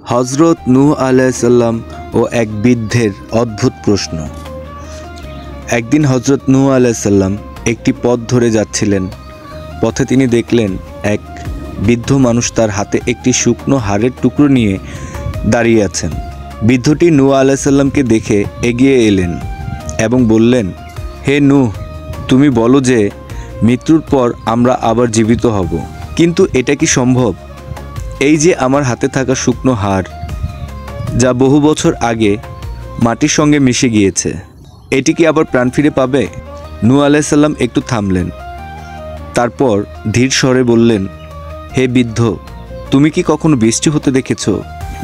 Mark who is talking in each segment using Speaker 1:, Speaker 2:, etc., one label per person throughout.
Speaker 1: হযরত নূহ আলাইহিস সালাম ও এক বৃদ্ধের অদ্ভুত প্রশ্ন। একদিন হযরত নূহ আলাইহিস সালাম একটি পথ ধরে যাচ্ছিলেন। পথে তিনি দেখলেন এক বৃদ্ধ মানুষ তার হাতে একটি শুকনো হাড়ের টুকরো নিয়ে দাঁড়িয়ে আছেন। বৃদ্ধটি নূহ আলাইহিস সালামকে দেখে এগিয়ে এলেন এবং বললেন, হে নূহ, তুমি বলো যে মৃত্যুর পর আমরা আবার জীবিত হব, কিন্তু এটা কি সম্ভব? এই যে আমার হাতে থাকা শুকনো হাড়, যা বহু বছর আগে মাটির সঙ্গে মিশে গিয়েছে, এটি কি আবার প্রাণ ফিরে পাবে? নূহ আলাইহিস সালাম একটু থামলেন, তারপর ধীর স্বরে বললেন, হে বৃদ্ধ, তুমি কি কখনো বৃষ্টি হতে দেখেছ?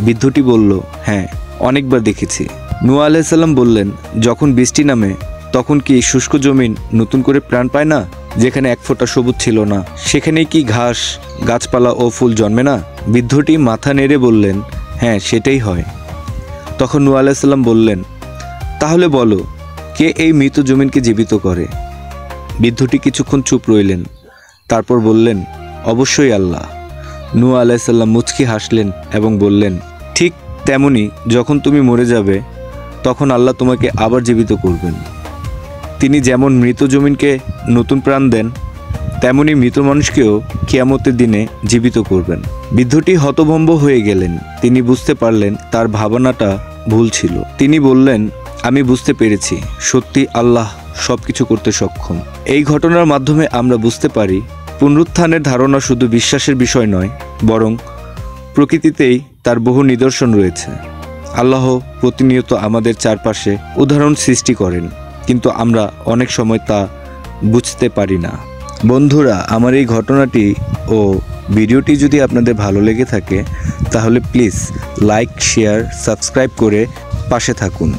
Speaker 1: বৃদ্ধটি বলল, হ্যাঁ, অনেকবার দেখেছি। নূহ আলাইহিস সালাম বললেন, যখন বৃষ্টি নামে তখন কি শুষ্ক জমিন নতুন করে প্রাণ পায় না? যেখানে এক ফোঁটা সবুজ ছিল না, সেখানেই কি ঘাস, গাছপালা ও ফুল জন্মে না? বৃদ্ধটি মাথা নেড়ে বললেন, হ্যাঁ, সেটাই হয়। তখন নূহ আলাইহিস সালাম বললেন, তাহলে বলো, কে এই মৃত জমিনকে জীবিত করে? বৃদ্ধটি কিছুক্ষণ চুপ রইলেন, তারপর বললেন, অবশ্যই আল্লাহ। নূহ আলাইহিস সালাম মুচকি হাসলেন এবং বললেন, ঠিক তেমনি যখন তুমি মরে যাবে তখন আল্লাহ তোমাকে আবার জীবিত করবেন। তিনি যেমন মৃত জমিনকে নতুন প্রাণ দেন, তেমনি মৃত মানুষকেও কিয়ামতের দিনে জীবিত করবেন। বৃদ্ধটি হতভম্ব হয়ে গেলেন। তিনি বুঝতে পারলেন তার ভাবনাটা ভুল ছিল। তিনি বললেন, আমি বুঝতে পেরেছি, সত্যি আল্লাহ সব কিছু করতে সক্ষম। এই ঘটনার মাধ্যমে আমরা বুঝতে পারি, পুনরুত্থানের ধারণা শুধু বিশ্বাসের বিষয় নয়, বরং প্রকৃতিতেই তার বহু নিদর্শন রয়েছে। আল্লাহ প্রতিনিয়ত আমাদের চারপাশে উদাহরণ সৃষ্টি করেন, কিন্তু আমরা অনেক সময় তা বুঝতে পারি না। বন্ধুরা, আমার এই ঘটনাটি ও ভিডিওটি যদি আপনাদের ভালো লেগে থাকে তাহলে প্লিজ লাইক, শেয়ার, সাবস্ক্রাইব করে পাশে থাকুন।